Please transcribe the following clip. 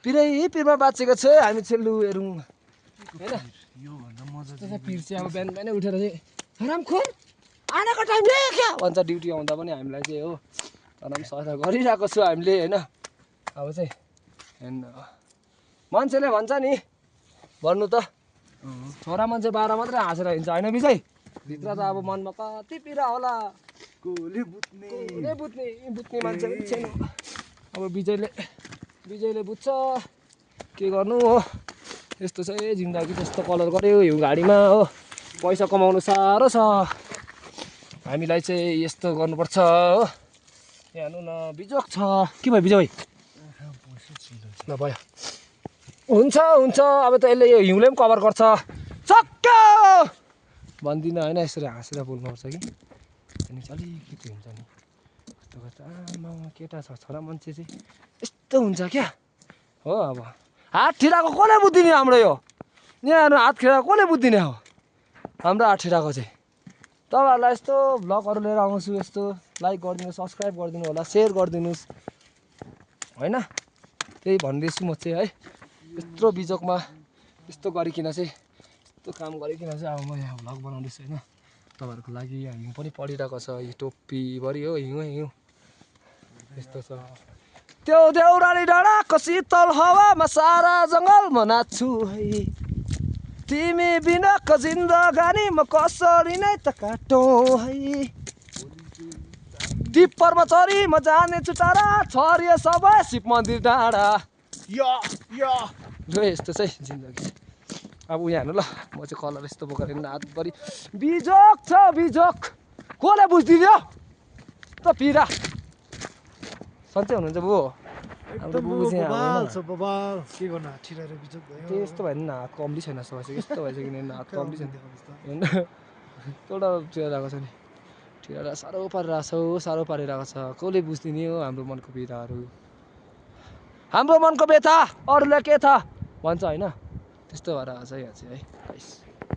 पिरमा बाँचेको छ हामी चाहिँ लु हेरौँ होइन योभन्दा मजा पिर चाहिँ अब बिहान बिहानै उठेर चाहिँ हरामखोर आनाको टाइम ले क्या भन्छ ड्युटी आउँदा पनि हामीलाई चाहिँ हो तर पनि सहयोग गरिरहेको छु हामीले होइन अब चाहिँ हेर्नु मान्छेले भन्छ नि भन्नु त छोरा मान्छे 12 मात्रै हाँसेर हिँड्छ होइन विजय भित्र त अब मनमा कति पिरा होला कोले बुझ्ने बुझ्ने मान्छे पनि छैन अब विजयले बुझ्छ के गर्नु हो यस्तो चाहिँ जिन्दगी त्यस्तो कलर गर्यो यो गाडीमा हो पैसा कमाउनु साह्रो छ हामीलाई चाहिँ यस्तो गर्नुपर्छ हो हेर्नु न बिजोक छ के भयो विजय ल भयो हुन्छ अब त यसले यो हिउँले पनि कभर गर्छ सक्यो भन्दिनँ होइन यसरी हाँसेर बोल्नुपर्छ कि अनि चाहिँ अलिकति हुन्छ नि कस्तो कस्तो आमा केटा छ छोरा मान्छे चाहिँ यस्तो हुन्छ क्या हो अब हात ठिराको कसले बुझिदिने हाम्रो यो यहाँ हात ठिराको कसले बुझिदिने हो हाम्रो हात ठिराको चाहिँ तपाईँहरूलाई यस्तो भ्लगहरू लिएर आउँछु यस्तो लाइक गरिदिनुहोस् सब्सक्राइब गरिदिनु होला सेयर गरिदिनुहोस् होइन त्यही भन्दैछु म चाहिँ है यत्रो बिजोकमा यस्तो गरिकन चाहिँ यस्तो काम गरिकन चाहिँ अब म यहाँ भ्लग बनाउँदैछु होइन तपाईँहरूको लागि यहाँ हिउँ पनि परिरहेको छ यो टोपीभरि हो हिउँ यस्तो छ त्यो देउराली डाँडाको शीतल हावामा सारा जङ्गलमा नाच्छु है तिमी बिनाको जिन्दगानी म कसरी नै त काटौँ है टिप्परमा चरी म जानेछु टाढा छरिए सबै शिव मन्दिर डाँडा ल यस्तो चाहिँ जिन्दगी अब उयो हेर्नु ल म चाहिँ कलर यस्तो बोकेर हातभरि बिजोक छ बिजोक कसले बुझिदियो त पिरा सन्चै हुनुहुन्छ बुबा एकदम बबाल छ बबाल के गर्नु हात ठिराएर बिजोक भयो यस्तो भयो नि हात कम्ली छैन जस्तो भइसक्यो यस्तो भइसक्यो नि हात कम्ली छैन होइन एउटा ठिराएको छ नि ठिराएर साह्रो पारिरहेको छ कसले बुझिदिने हो हाम्रो मनको पीडाहरू हाम्रो मनको व्यथा अरूलाई के थाहा भन्छ होइन त्यस्तो भएर आएको छ यहाँ चाहिँ है गाइस